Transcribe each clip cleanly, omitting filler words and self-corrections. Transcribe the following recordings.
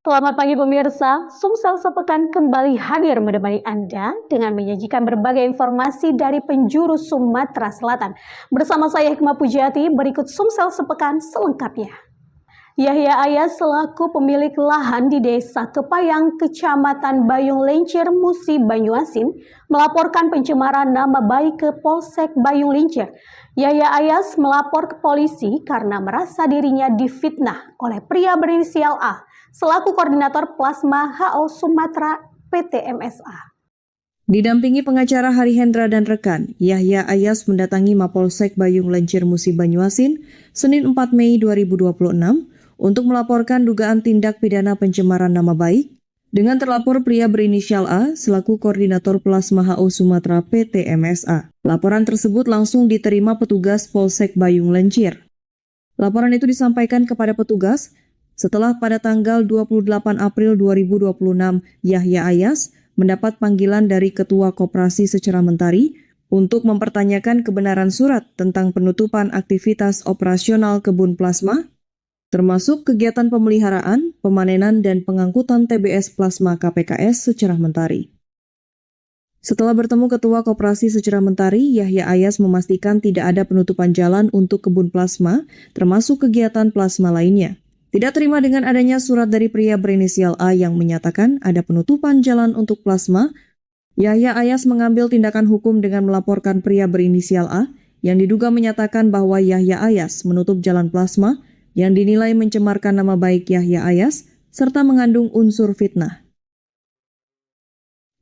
Selamat pagi pemirsa, Sumsel Sepekan kembali hadir menemani Anda dengan menyajikan berbagai informasi dari penjuru Sumatera Selatan. Bersama saya Hikmah Pujati, berikut Sumsel Sepekan selengkapnya. Yahya Ayas selaku pemilik lahan di Desa Kepayang, Kecamatan Bayung Lincir, Musi Banyuasin, melaporkan pencemaran nama baik ke Polsek Bayung Lincir. Yahya Ayas melapor ke polisi karena merasa dirinya difitnah oleh pria berinisial A, selaku koordinator Plasma HO Sumatera PT MSA. Didampingi pengacara Hari Hendra dan rekan, Yahya Ayas mendatangi Mapolsek Bayung Lincir Musi Banyuasin, Senin 4 Mei 2026, untuk melaporkan dugaan tindak pidana pencemaran nama baik dengan terlapor pria berinisial A selaku koordinator Plasma HO Sumatera PT MSA. Laporan tersebut langsung diterima petugas Polsek Bayung Lincir. Laporan itu disampaikan kepada petugas setelah pada tanggal 28 April 2026 Yahya Ayas mendapat panggilan dari Ketua Koperasi Secara Mentari untuk mempertanyakan kebenaran surat tentang penutupan aktivitas operasional kebun plasma, termasuk kegiatan pemeliharaan, pemanenan, dan pengangkutan TBS plasma KPKS Secara Mentari. Setelah bertemu Ketua Koperasi Secara Mentari, Yahya Ayas memastikan tidak ada penutupan jalan untuk kebun plasma, termasuk kegiatan plasma lainnya. Tidak terima dengan adanya surat dari pria berinisial A yang menyatakan ada penutupan jalan untuk plasma, Yahya Ayas mengambil tindakan hukum dengan melaporkan pria berinisial A yang diduga menyatakan bahwa Yahya Ayas menutup jalan plasma yang dinilai mencemarkan nama baik Yahya Ayas serta mengandung unsur fitnah.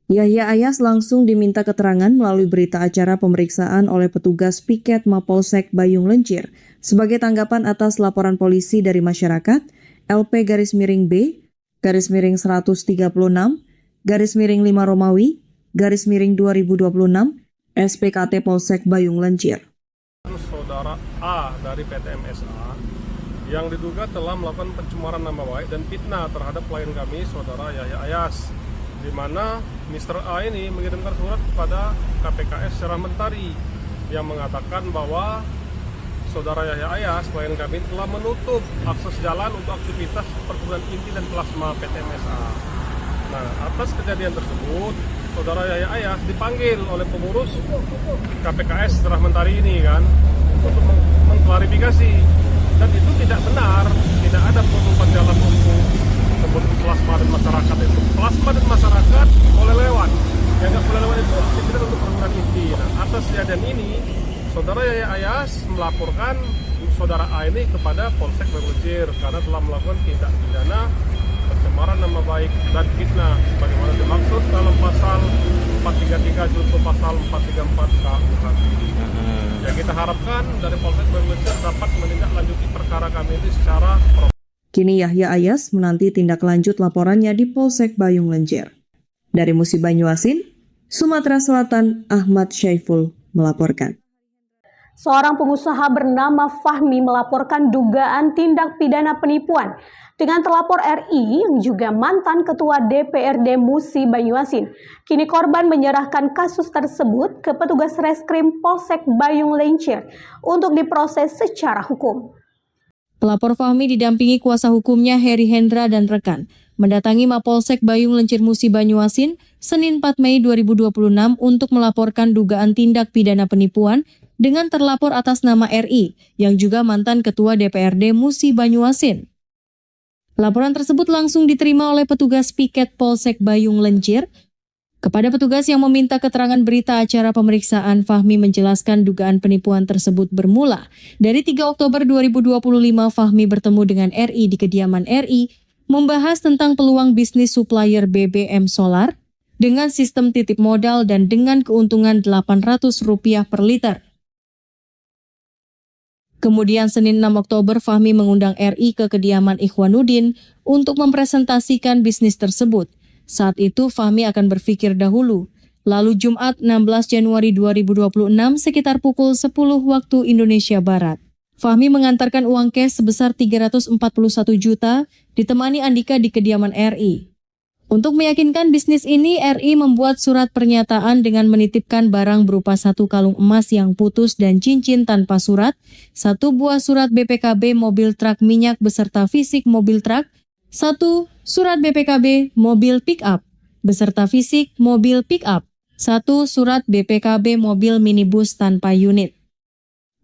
Yahya Ayas langsung diminta keterangan melalui berita acara pemeriksaan oleh petugas piket Mapolsek Bayung Lincir sebagai tanggapan atas laporan polisi dari masyarakat LP-B, /136, /5 Romawi, /2026, SPKT Polsek Bayung Lincir. Saudara A dari PT MSA yang diduga telah melakukan pencemaran nama baik dan fitnah terhadap klien kami, Saudara Yahya Ayas, di mana Mr. A ini mengirimkan surat kepada KPKS Secara Mentari yang mengatakan bahwa Saudara Yahya Ayas, klien kami, telah menutup akses jalan untuk aktivitas perkebunan inti dan plasma PT MSA. Nah, atas kejadian tersebut, Saudara Yahya Ayas dipanggil oleh pengurus KPKS Secara Mentari ini kan untuk mengklarifikasi, dan itu tidak benar, tidak ada penutupan jalan untuk kebun plasma dan masyarakat itu. Plasma dan masyarakat boleh lewat, yang nggak boleh lewat itu aktivitas untuk perkebunan inti. Nah, atas kejadian ini, Saudara Yahya Ayas melaporkan Saudara A ini kepada Polsek Bayung Lincir karena telah melakukan tindak pidana pencemaran nama baik dan fitnah sebagaimana dimaksud dalam pasal 433 junto pasal 434 KUHP. Ya, kita harapkan dari Polsek Bayung Lincir dapat menindaklanjuti perkara kami ini secara Kini Yahya Ayas menanti tindak lanjut laporannya di Polsek Bayung Lincir. Dari Musi Banyuasin, Sumatera Selatan, Ahmad Syaiful melaporkan. Seorang pengusaha bernama Fahmi melaporkan dugaan tindak pidana penipuan dengan terlapor RI yang juga mantan Ketua DPRD Musi Banyuasin. Kini korban menyerahkan kasus tersebut ke petugas Reskrim Polsek Bayung Lincir untuk diproses secara hukum. Pelapor Fahmi didampingi kuasa hukumnya Hari Hendra dan rekan mendatangi Mapolsek Bayung Lincir Musi Banyuasin Senin 4 Mei 2026 untuk melaporkan dugaan tindak pidana penipuan dengan terlapor atas nama RI yang juga mantan Ketua DPRD Musi Banyuasin. Laporan tersebut langsung diterima oleh petugas piket Polsek Bayung Lincir. Kepada petugas yang meminta keterangan berita acara pemeriksaan, Fahmi menjelaskan dugaan penipuan tersebut bermula. Dari 3 Oktober 2025, Fahmi bertemu dengan RI di kediaman RI, membahas tentang peluang bisnis supplier BBM solar dengan sistem titip modal dan dengan keuntungan Rp800 per liter. Kemudian Senin 6 Oktober, Fahmi mengundang RI ke kediaman Ikhwanuddin untuk mempresentasikan bisnis tersebut. Saat itu Fahmi akan berpikir dahulu. Lalu Jumat 16 Januari 2026 sekitar pukul 10 waktu Indonesia Barat, Fahmi mengantarkan uang cash sebesar 341 juta ditemani Andika di kediaman RI. Untuk meyakinkan bisnis ini, RI membuat surat pernyataan dengan menitipkan barang berupa 1 kalung emas yang putus dan cincin tanpa surat, 1 buah surat BPKB mobil truk minyak beserta fisik mobil truk, 1. Surat BPKB mobil pick-up beserta fisik mobil pick-up. 1. Surat BPKB mobil minibus tanpa unit.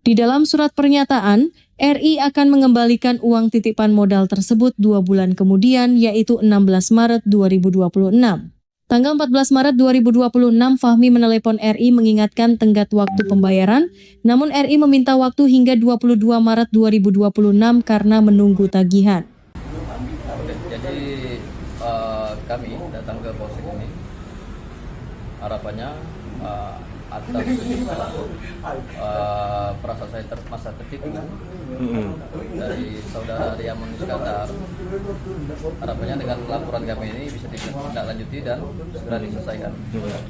Di dalam surat pernyataan, RI akan mengembalikan uang titipan modal tersebut 2 bulan kemudian, yaitu 16 Maret 2026. Tanggal 14 Maret 2026, Fahmi menelepon RI mengingatkan tenggat waktu pembayaran, namun RI meminta waktu hingga 22 Maret 2026 karena menunggu tagihan. Jadi kami datang ke Polsek ini, harapannya atas perasa saya masa tertipu dari saudara Riamon Iskandar, harapannya dengan laporan kami ini bisa ditindaklanjuti dan segera diselesaikan.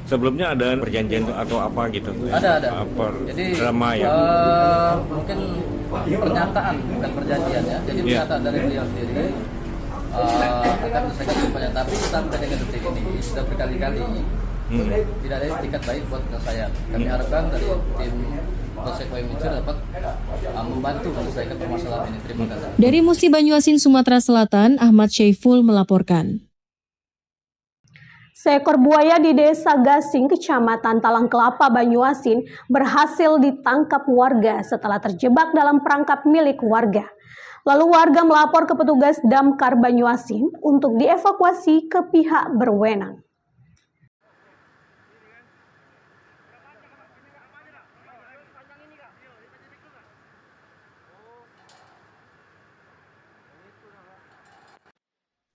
Sebelumnya ada perjanjian atau apa gitu? Ada. Apa, Jadi drama ya? mungkin pernyataan bukan perjanjian ya. Jadi pernyataan dari beliau sendiri akan menyelesaikan semuanya, tapi sampai dengan detik ini sudah berkali-kali tidak ada tiket baik buat penyelesaian. Kami harapkan dari tim Polsek Bayung Lincir dapat membantu menyelesaikan permasalahan ini. Terima kasih. Dari Musi Banyuasin, Sumatera Selatan, Ahmad Syaiful melaporkan. Seekor buaya di Desa Gasing, Kecamatan Talang Kelapa, Banyuasin berhasil ditangkap warga setelah terjebak dalam perangkap milik warga. Lalu warga melapor ke petugas Damkar Banyuasin untuk dievakuasi ke pihak berwenang.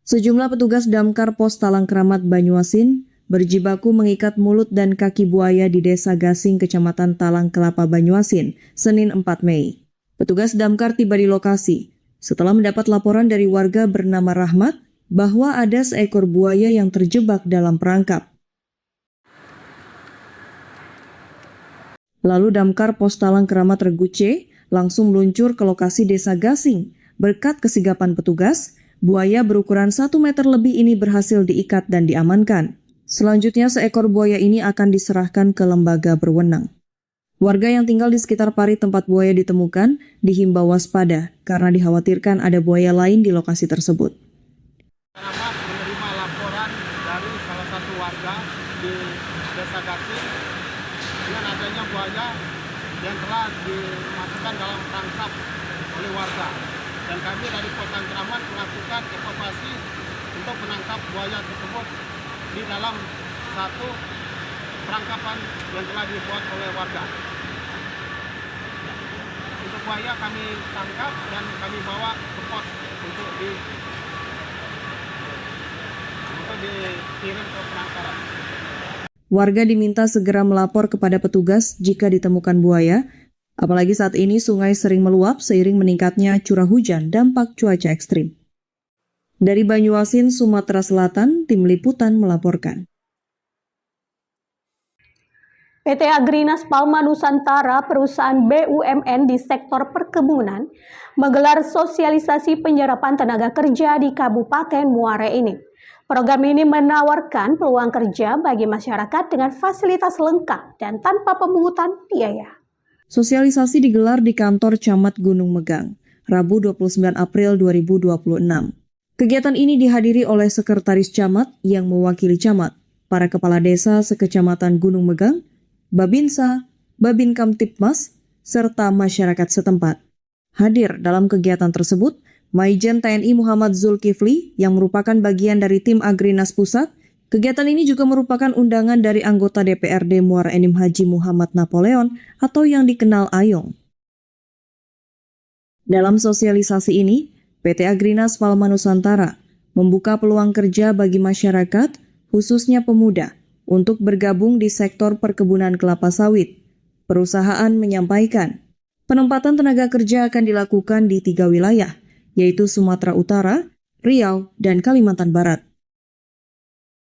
Sejumlah petugas Damkar Pos Talang Keramat Banyuasin berjibaku mengikat mulut dan kaki buaya di Desa Gasing, Kecamatan Talang Kelapa, Banyuasin, Senin 4 Mei. Petugas Damkar tiba di lokasi setelah mendapat laporan dari warga bernama Rahmat bahwa ada seekor buaya yang terjebak dalam perangkap. Lalu Damkar Pos Talang Keramat Regu C langsung meluncur ke lokasi Desa Gasing. Berkat kesigapan petugas, buaya berukuran 1 meter lebih ini berhasil diikat dan diamankan. Selanjutnya, seekor buaya ini akan diserahkan ke lembaga berwenang. Warga yang tinggal di sekitar parit tempat buaya ditemukan dihimbau waspada karena dikhawatirkan ada buaya lain di lokasi tersebut. Keramat menerima laporan dari salah satu warga di Desa Gasing dengan adanya buaya yang telah dimasukkan dalam perangkap oleh warga. Dan kami dari Pos Talang Keramat melakukan evakuasi untuk menangkap buaya tersebut di dalam satu perangkapan yang telah dibuat oleh warga. Untuk buaya kami tangkap dan kami bawa ke pos untuk dikirim ke penangkaran. Warga diminta segera melapor kepada petugas jika ditemukan buaya, apalagi saat ini sungai sering meluap seiring meningkatnya curah hujan dampak cuaca ekstrim. Dari Banyuasin, Sumatera Selatan, Tim Liputan melaporkan. PT Agrinas Palma Nusantara, perusahaan BUMN di sektor perkebunan, menggelar sosialisasi penyerapan tenaga kerja di Kabupaten Muara Enim. Program ini menawarkan peluang kerja bagi masyarakat dengan fasilitas lengkap dan tanpa pemungutan biaya. Sosialisasi digelar di kantor Camat Gunung Megang, Rabu 29 April 2026. Kegiatan ini dihadiri oleh Sekretaris Camat yang mewakili Camat, para kepala desa sekecamatan Gunung Megang, Babinsa, Babin Kamtipmas, serta masyarakat setempat. Hadir dalam kegiatan tersebut, Maijen TNI Muhammad Zulkifli yang merupakan bagian dari tim Agrinas Pusat. Kegiatan ini juga merupakan undangan dari anggota DPRD Muara Enim Haji Muhammad Napoleon atau yang dikenal Ayong. Dalam sosialisasi ini, PT Agrinas Palma Nusantara membuka peluang kerja bagi masyarakat, khususnya pemuda, untuk bergabung di sektor perkebunan kelapa sawit. Perusahaan menyampaikan, penempatan tenaga kerja akan dilakukan di 3 wilayah, yaitu Sumatera Utara, Riau, dan Kalimantan Barat.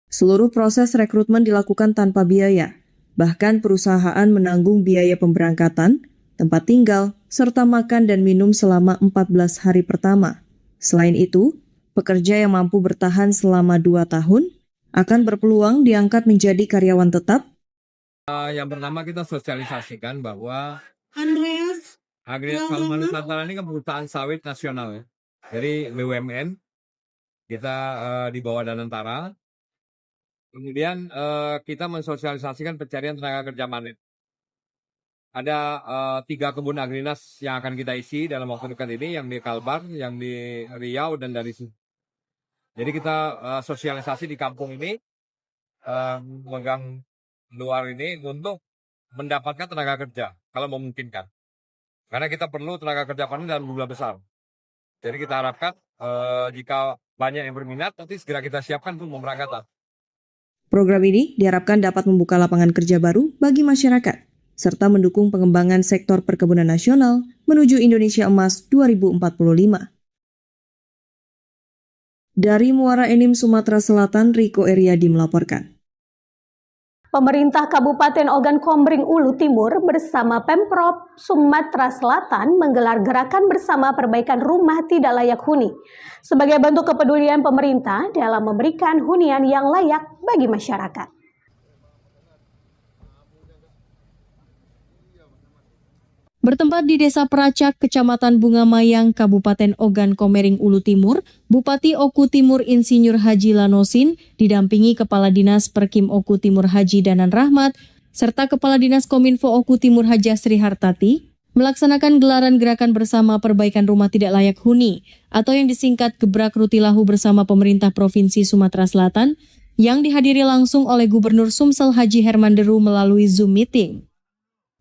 Seluruh proses rekrutmen dilakukan tanpa biaya, bahkan perusahaan menanggung biaya pemberangkatan, tempat tinggal, serta makan dan minum selama 14 hari pertama. Selain itu, pekerja yang mampu bertahan selama 2 tahun akan berpeluang diangkat menjadi karyawan tetap. Yang pertama kita sosialisasikan bahwa Agrinas Palma Nusantara ini kan perusahaan sawit nasional ya. Jadi BUMN kita di bawah Danantara. Kemudian kita mensosialisasikan pencarian tenaga kerja mandiri. Ada 3 kebun agrinas yang akan kita isi dalam waktu dekat ini, yang di Kalbar, yang di Riau, dan dari sini. Jadi kita sosialisasi di kampung ini, megang luar ini untuk mendapatkan tenaga kerja, kalau memungkinkan. Karena kita perlu tenaga kerja panen dalam jumlah besar. Jadi kita harapkan jika banyak yang berminat, nanti segera kita siapkan untuk pemberangkatan. Program ini diharapkan dapat membuka lapangan kerja baru bagi masyarakat, serta mendukung pengembangan sektor perkebunan nasional menuju Indonesia Emas 2045. Dari Muara Enim, Sumatera Selatan, Riko Eriadi melaporkan. Pemerintah Kabupaten Ogan Komering Ulu Timur bersama Pemprov Sumatera Selatan menggelar gerakan bersama perbaikan rumah tidak layak huni sebagai bentuk kepedulian pemerintah dalam memberikan hunian yang layak bagi masyarakat. Bertempat di Desa Peracak, Kecamatan Bunga Mayang, Kabupaten Ogan Komering Ulu Timur, Bupati Oku Timur Insinyur Haji Lanosin didampingi Kepala Dinas Perkim Oku Timur Haji Danan Rahmat, serta Kepala Dinas Kominfo Oku Timur Haja Sri Hartati, melaksanakan gelaran gerakan bersama perbaikan rumah tidak layak huni, atau yang disingkat Gebrak Rutilahu bersama pemerintah Provinsi Sumatera Selatan, yang dihadiri langsung oleh Gubernur Sumsel Haji Herman Deru melalui Zoom Meeting.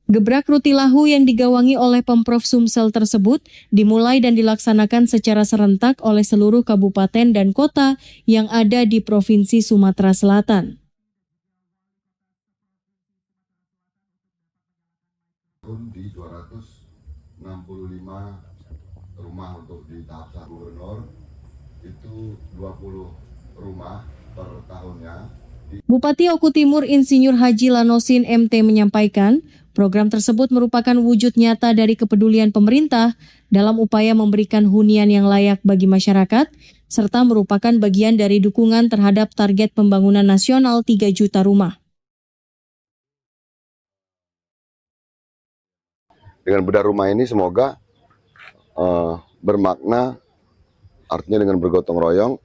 Gebrak Rutilahu yang digawangi oleh Pemprov Sumsel tersebut dimulai dan dilaksanakan secara serentak oleh seluruh kabupaten dan kota yang ada di Provinsi Sumatera Selatan. Di 265 rumah untuk di tahap 1 gubernur, itu 20 rumah per tahunnya. Bupati Oku Timur Insinyur Haji Lanosin MT menyampaikan, program tersebut merupakan wujud nyata dari kepedulian pemerintah dalam upaya memberikan hunian yang layak bagi masyarakat, serta merupakan bagian dari dukungan terhadap target pembangunan nasional 3 juta rumah. Dengan bedah rumah ini semoga bermakna, artinya dengan bergotong royong,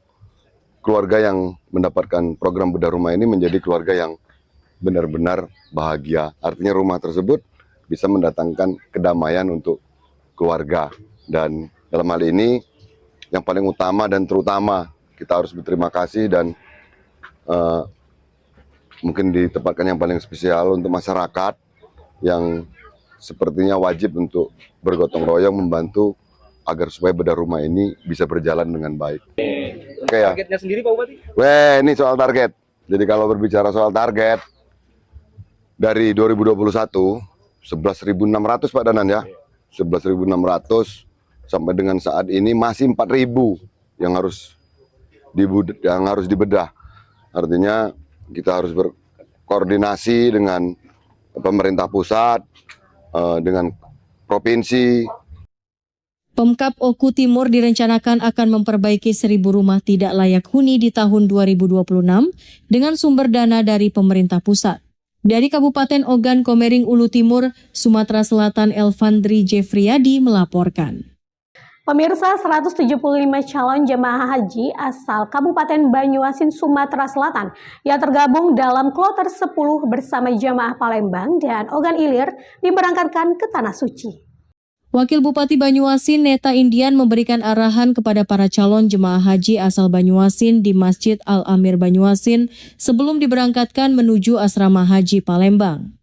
keluarga yang mendapatkan program bedah rumah ini menjadi keluarga yang benar-benar bahagia. Artinya rumah tersebut bisa mendatangkan kedamaian untuk keluarga. Dan dalam hal ini yang paling utama dan terutama kita harus berterima kasih dan mungkin ditempatkan yang paling spesial untuk masyarakat yang sepertinya wajib untuk bergotong royong membantu agar supaya bedah rumah ini bisa berjalan dengan baik. Oke ya. Targetnya sendiri Pak Bupati? Ini soal target. Jadi kalau berbicara soal target, dari 2021, 11.600 Pak Danan ya. 11.600 sampai dengan saat ini masih 4.000 yang harus dibedah. Artinya kita harus berkoordinasi dengan pemerintah pusat, dengan provinsi. Pemkab Oku Timur direncanakan akan memperbaiki 1.000 rumah tidak layak huni di tahun 2026 dengan sumber dana dari pemerintah pusat. Dari Kabupaten Ogan Komering Ulu Timur, Sumatera Selatan, Elvandri Jeffriyadi melaporkan. Pemirsa, 175 calon jemaah haji asal Kabupaten Banyuasin, Sumatera Selatan yang tergabung dalam kloter 10 bersama jemaah Palembang dan Ogan Ilir diberangkatkan ke Tanah Suci. Wakil Bupati Banyuasin Neta Indian memberikan arahan kepada para calon jemaah haji asal Banyuasin di Masjid Al-Amir Banyuasin sebelum diberangkatkan menuju asrama haji Palembang.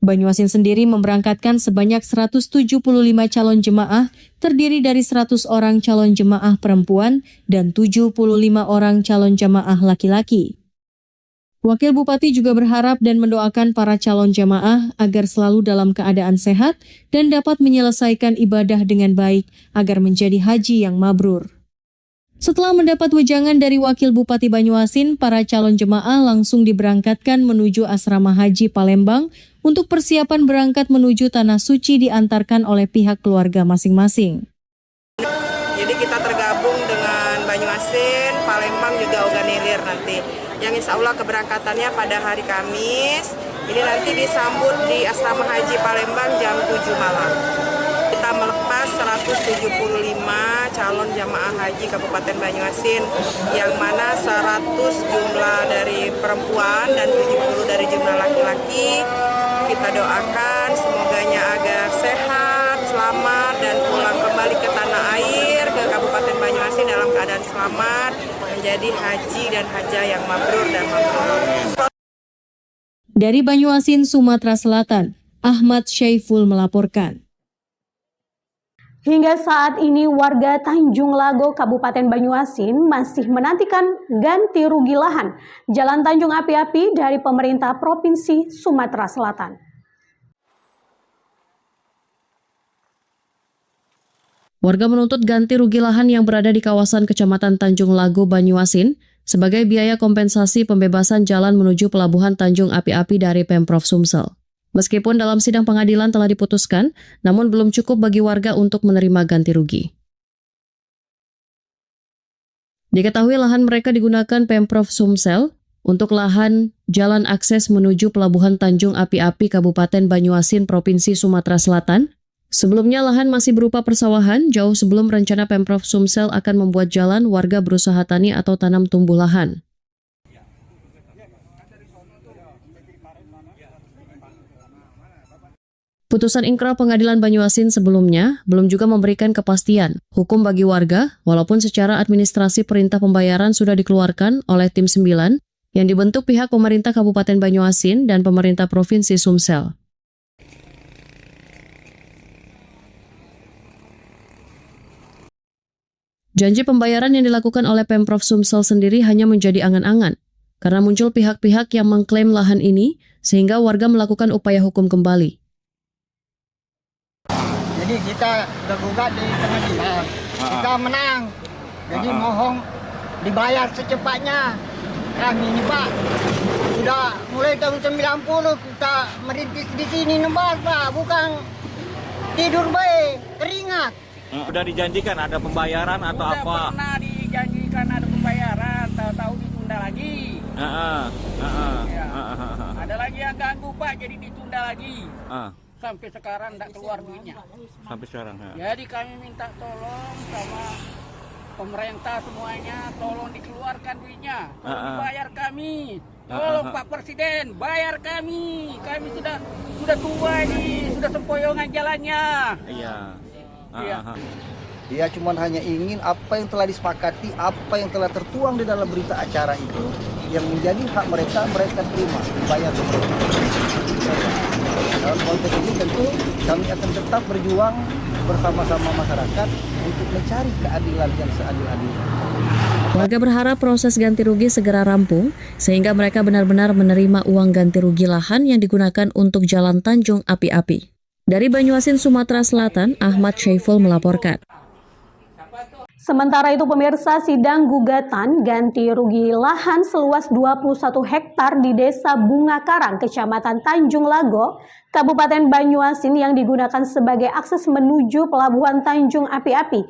Banyuasin sendiri memberangkatkan sebanyak 175 calon jemaah terdiri dari 100 orang calon jemaah perempuan dan 75 orang calon jemaah laki-laki. Wakil Bupati juga berharap dan mendoakan para calon jemaah agar selalu dalam keadaan sehat dan dapat menyelesaikan ibadah dengan baik agar menjadi haji yang mabrur. Setelah mendapat wejangan dari Wakil Bupati Banyuasin, para calon jemaah langsung diberangkatkan menuju asrama haji Palembang untuk persiapan berangkat menuju Tanah Suci diantarkan oleh pihak keluarga masing-masing. Jadi kita tergabung dengan Banyuasin, Palembang juga Ogan Ilir nanti. Yang insya Allah keberangkatannya pada hari Kamis, ini nanti disambut di asrama haji Palembang jam 7 malam. Kita melepas 575 calon jamaah haji Kabupaten Banyuasin, yang mana 100 jumlah dari perempuan dan 70 dari jumlah laki-laki. Kita doakan semoganya agar sehat, selamat, dan pulang kembali ke tanah air, ke Kabupaten Banyuasin dalam keadaan selamat, menjadi haji dan hajah yang mabrur dan mabrur. Dari Banyuasin, Sumatera Selatan, Ahmad Syaiful melaporkan. Hingga saat ini warga Tanjung Lago, Kabupaten Banyuasin masih menantikan ganti rugi lahan Jalan Tanjung Api-Api dari pemerintah Provinsi Sumatera Selatan. Warga menuntut ganti rugi lahan yang berada di kawasan Kecamatan Tanjung Lago, Banyuasin sebagai biaya kompensasi pembebasan jalan menuju Pelabuhan Tanjung Api-Api dari Pemprov Sumsel. Meskipun dalam sidang pengadilan telah diputuskan, namun belum cukup bagi warga untuk menerima ganti rugi. Diketahui lahan mereka digunakan Pemprov Sumsel untuk lahan jalan akses menuju Pelabuhan Tanjung Api-Api Kabupaten Banyuasin, Provinsi Sumatera Selatan. Sebelumnya lahan masih berupa persawahan, jauh sebelum rencana Pemprov Sumsel akan membuat jalan, warga berusaha tani atau tanam tumbuh lahan. Putusan ingkrah Pengadilan Banyuasin sebelumnya belum juga memberikan kepastian hukum bagi warga, walaupun secara administrasi perintah pembayaran sudah dikeluarkan oleh Tim 9 yang dibentuk pihak pemerintah Kabupaten Banyuasin dan pemerintah Provinsi Sumsel. Janji pembayaran yang dilakukan oleh Pemprov Sumsel sendiri hanya menjadi angan-angan, karena muncul pihak-pihak yang mengklaim lahan ini sehingga warga melakukan upaya hukum kembali. Jadi kita sudah gugat di pengadilan, kita menang. Jadi mohon dibayar secepatnya. Kami ini Pak, sudah mulai tahun 90 kita merintis di sini nembak Pak, bukan tidur baik, teringat. Sudah dijanjikan ada pembayaran atau Udah apa? Pernah dijanjikan ada pembayaran, tahu-tahu ditunda lagi. Ya. Ada lagi yang ganggu Pak, jadi ditunda lagi. Sampai sekarang tidak keluar duitnya. Sampai sekarang ya. Jadi kami minta tolong sama pemerintah semuanya, tolong dikeluarkan duitnya. Tolong dibayar kami. Tolong Pak Presiden, bayar kami. Kami sudah tua ini, sudah sempoyongan jalannya. Iya. Dia cuma hanya ingin apa yang telah disepakati, apa yang telah tertuang di dalam berita acara itu, yang menjadi hak mereka, mereka terima, dibayar ke mereka. Dalam konteks ini tentu kami akan tetap berjuang bersama-sama masyarakat untuk mencari keadilan yang seadil-adilnya. Warga berharap proses ganti rugi segera rampung sehingga mereka benar-benar menerima uang ganti rugi lahan yang digunakan untuk Jalan Tanjung Api-Api. Dari Banyuasin, Sumatera Selatan, Ahmad Syaiful melaporkan. Sementara itu pemirsa, sidang gugatan ganti rugi lahan seluas 21 hektar di Desa Bunga Karang, Kecamatan Tanjung Lago, Kabupaten Banyuasin yang digunakan sebagai akses menuju Pelabuhan Tanjung Api-Api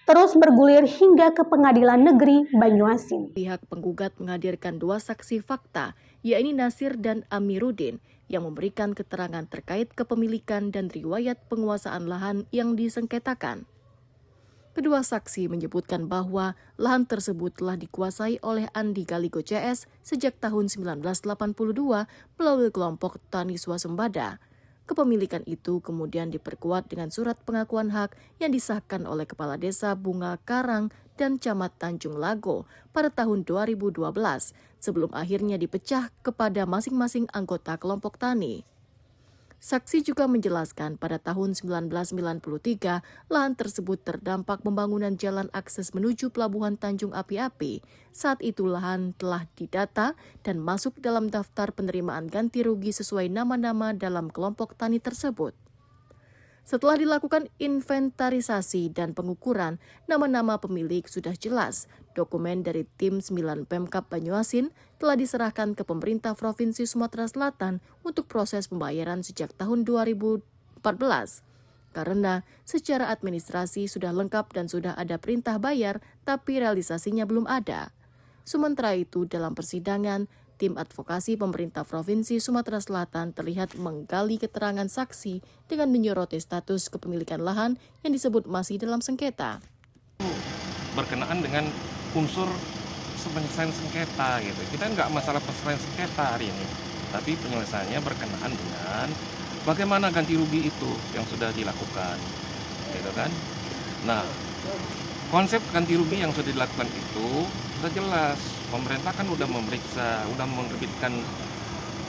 terus bergulir hingga ke Pengadilan Negeri Banyuasin. Pihak penggugat menghadirkan dua saksi fakta, yakni Nasir dan Amiruddin, yang memberikan keterangan terkait kepemilikan dan riwayat penguasaan lahan yang disengketakan. Kedua saksi menyebutkan bahwa lahan tersebut telah dikuasai oleh Andi Galigo CS sejak tahun 1982 melalui kelompok Tani Swasembada. Kepemilikan itu kemudian diperkuat dengan surat pengakuan hak yang disahkan oleh Kepala Desa Bunga Karang dan Camat Tanjung Lago pada tahun 2012 sebelum akhirnya dipecah kepada masing-masing anggota kelompok tani. Saksi juga menjelaskan pada tahun 1993, lahan tersebut terdampak pembangunan jalan akses menuju Pelabuhan Tanjung Api-Api. Saat itu lahan telah didata dan masuk dalam daftar penerimaan ganti rugi sesuai nama-nama dalam kelompok tani tersebut. Setelah dilakukan inventarisasi dan pengukuran, nama-nama pemilik sudah jelas. Dokumen dari Tim 9 Pemkab Banyuasin telah diserahkan ke pemerintah Provinsi Sumatera Selatan untuk proses pembayaran sejak tahun 2014. Karena secara administrasi sudah lengkap dan sudah ada perintah bayar, tapi realisasinya belum ada. Sementara itu dalam persidangan, tim advokasi pemerintah Provinsi Sumatera Selatan terlihat menggali keterangan saksi dengan menyoroti status kepemilikan lahan yang disebut masih dalam sengketa. Berkenaan dengan unsur penyelesaian sengketa gitu. Kita nggak masalah penyelesaian sengketa hari ini, tapi penyelesaiannya berkenaan dengan bagaimana ganti rugi itu yang sudah dilakukan, gitu kan? Nah, konsep ganti rugi yang sudah dilakukan itu sudah jelas. Pemerintah kan udah memeriksa, udah menerbitkan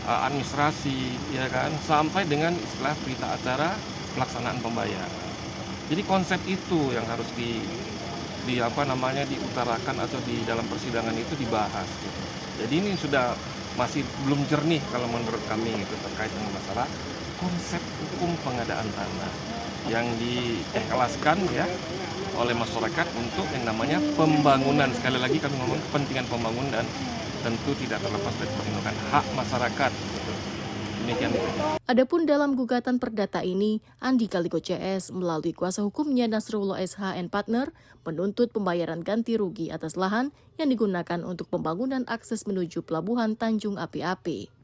administrasi, ya kan, sampai dengan istilah berita acara pelaksanaan pembayaran. Jadi konsep itu yang harus diutarakan atau di dalam persidangan itu dibahas. Gitu. Jadi ini sudah masih belum jernih kalau menurut kami itu terkait dengan masalah konsep hukum pengadaan tanah yang diikhlaskan ya oleh masyarakat untuk yang namanya pembangunan. Sekali lagi kami ngomong kepentingan pembangunan dan tentu tidak terlepas dari perlindungan hak masyarakat. Demikian. Adapun dalam gugatan perdata ini, Andi Kaliko CS melalui kuasa hukumnya Nasrullah SH and Partner menuntut pembayaran ganti rugi atas lahan yang digunakan untuk pembangunan akses menuju Pelabuhan Tanjung Api-Api.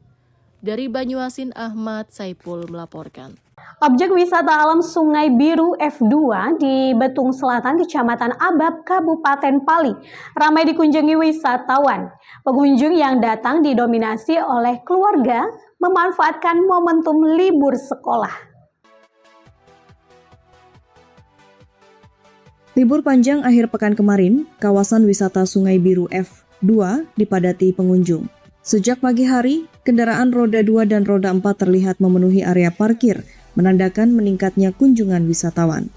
Dari Banyuasin, Ahmad Saipul melaporkan. Objek wisata alam Sungai Biru F2 di Betung Selatan, Kecamatan Abab, Kabupaten Pali, ramai dikunjungi wisatawan. Pengunjung yang datang didominasi oleh keluarga memanfaatkan momentum libur sekolah. Libur panjang akhir pekan kemarin, kawasan wisata Sungai Biru F2 dipadati pengunjung. Sejak pagi hari, kendaraan roda 2 dan roda 4 terlihat memenuhi area parkir, menandakan meningkatnya kunjungan wisatawan.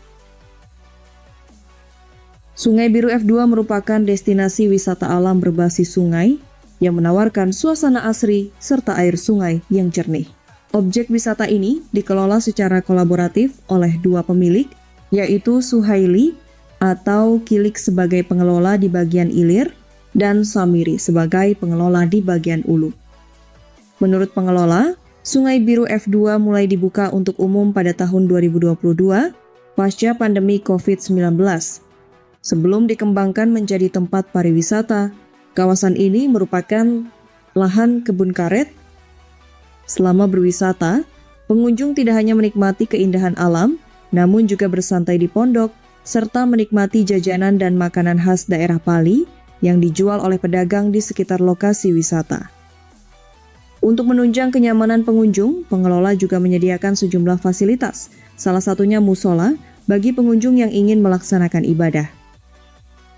Sungai Biru F2 merupakan destinasi wisata alam berbasis sungai yang menawarkan suasana asri serta air sungai yang jernih. Objek wisata ini dikelola secara kolaboratif oleh dua pemilik, yaitu Suhaili atau Kilik sebagai pengelola di bagian ilir dan Samiri sebagai pengelola di bagian ulu. Menurut pengelola, Sungai Biru F2 mulai dibuka untuk umum pada tahun 2022 pasca pandemi COVID-19. Sebelum dikembangkan menjadi tempat pariwisata, kawasan ini merupakan lahan kebun karet. Selama berwisata, pengunjung tidak hanya menikmati keindahan alam, namun juga bersantai di pondok, serta menikmati jajanan dan makanan khas daerah Pali yang dijual oleh pedagang di sekitar lokasi wisata. Untuk menunjang kenyamanan pengunjung, pengelola juga menyediakan sejumlah fasilitas, salah satunya musola bagi pengunjung yang ingin melaksanakan ibadah.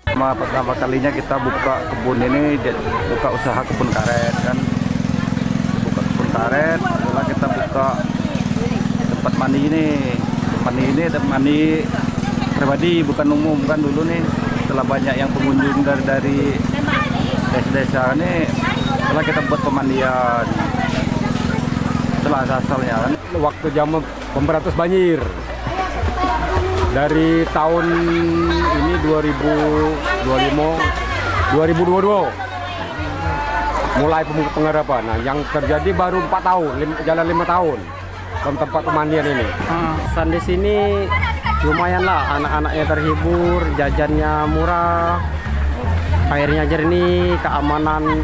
Pertama kalinya kita buka kebun ini, buka usaha kebun karet kan. Buka kebun karet, setelah kita buka tempat mandi ini. Tempat mandi pribadi, bukan umum kan dulu nih. Setelah banyak yang pengunjung dari desa-desa ini, setelah kita buat pemandian. Itulah asalnya kan. Waktu zaman pemberantas banjir. Dari tahun ini 2022 mulai penggarapan. Nah, yang terjadi baru 4 tahun, jalan 5 tahun tempat pemandian ini. Pesan di sini lumayan lah, anak-anaknya terhibur, jajannya murah, airnya jernih, keamanan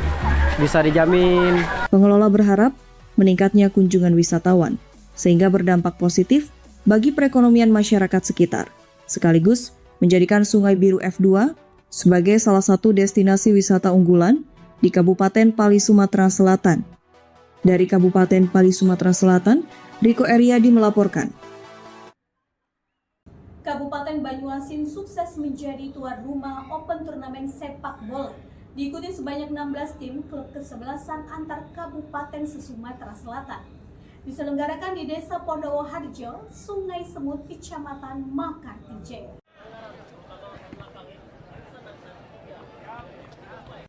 bisa dijamin. Pengelola berharap meningkatnya kunjungan wisatawan sehingga berdampak positif bagi perekonomian masyarakat sekitar, sekaligus menjadikan Sungai Biru F2 sebagai salah satu destinasi wisata unggulan di Kabupaten Pali, Sumatera Selatan. Dari Kabupaten Pali, Sumatera Selatan, Riko Eriadi melaporkan. Kabupaten Banyuasin sukses menjadi tuan rumah Open Turnamen Sepak Bola. Diikuti sebanyak 16 tim klub kesebelasan antar kabupaten se-Sumatera Selatan. Diselenggarakan di Desa Pondowo Harjo, Sungai Semut, Kecamatan Makarti Jaya.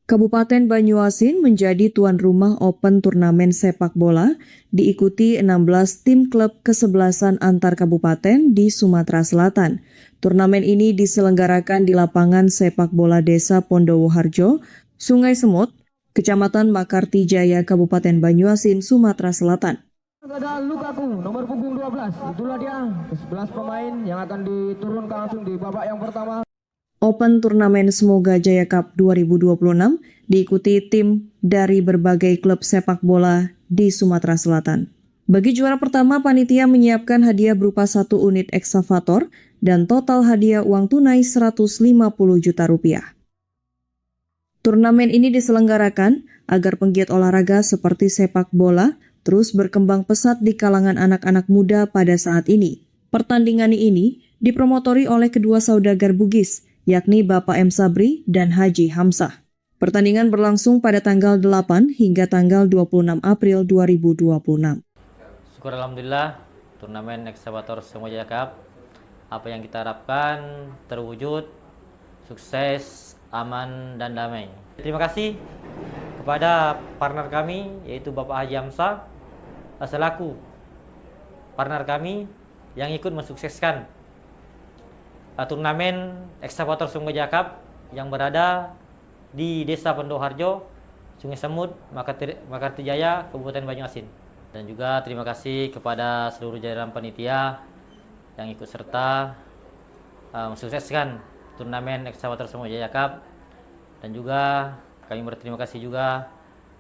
Kabupaten Banyuasin menjadi tuan rumah Open Turnamen Sepak Bola, diikuti 16 tim klub kesebelasan antar kabupaten di Sumatera Selatan. Turnamen ini diselenggarakan di lapangan sepak bola Desa Pondowo Harjo, Sungai Semut, Kecamatan Makarti Jaya, Kabupaten Banyuasin, Sumatera Selatan. Ada Lukaku, nomor punggung 12. Itulah dia 11 pemain yang akan diturunkan langsung di babak yang pertama. Open Turnamen Semoga Jaya Cup 2026 diikuti tim dari berbagai klub sepak bola di Sumatera Selatan. Bagi juara pertama, panitia menyiapkan hadiah berupa 1 unit ekskavator dan total hadiah uang tunai Rp150 juta. Turnamen ini diselenggarakan agar penggiat olahraga seperti sepak bola terus berkembang pesat di kalangan anak-anak muda pada saat ini. Pertandingan ini dipromotori oleh kedua saudagar Bugis, yakni Bapak M. Sabri dan Haji Hamzah. Pertandingan berlangsung pada tanggal 8 hingga tanggal 26 April 2026. Syukur alhamdulillah, turnamen ekskavator Semoga Jaya Cup, apa yang kita harapkan terwujud, sukses, aman, dan damai. Terima kasih kepada partner kami, yaitu Bapak Haji Hamzah, selaku partner kami yang ikut mensukseskan turnamen ekskavator Semoga Jaya Cup yang berada di Desa Pendoharjo, Sungai Semut, Makartijaya, Kabupaten Banyuasin. Dan juga terima kasih kepada seluruh jajaran panitia yang ikut serta mensukseskan turnamen ekskavator Semoga Jaya Cup. Dan juga kami berterima kasih juga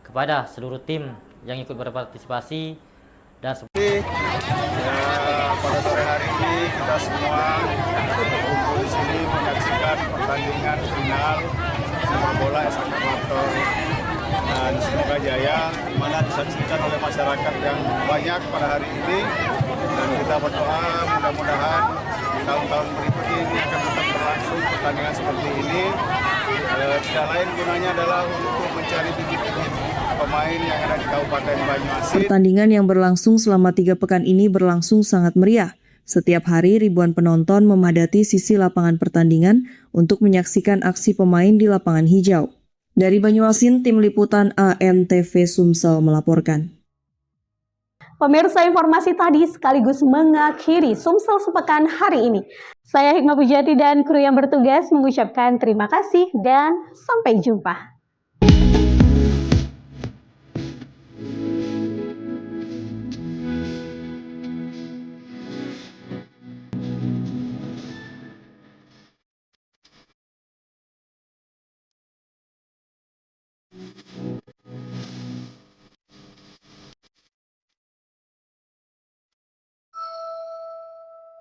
kepada seluruh tim yang ikut berpartisipasi dan pada sore hari ini kita semua berkumpul di sini menyaksikan pertandingan final sepak bola ekskavator dan Semoga Jaya, di mana disaksikan oleh masyarakat yang banyak pada hari ini, dan kita berdoa mudah-mudahan di tahun-tahun berikutnya ini akan tetap berlangsung pertandingan seperti ini. Tidak lain gunanya adalah untuk mencari bibit-bibit pemain yang ada di Kabupaten Banyuasin. Pertandingan yang berlangsung selama 3 pekan ini berlangsung sangat meriah. Setiap hari ribuan penonton memadati sisi lapangan pertandingan untuk menyaksikan aksi pemain di lapangan hijau. Dari Banyuasin, tim liputan ANTV Sumsel melaporkan. Pemirsa, informasi tadi sekaligus mengakhiri Sumsel Sepekan hari ini. Saya Hikmah Pujati dan kru yang bertugas mengucapkan terima kasih dan sampai jumpa.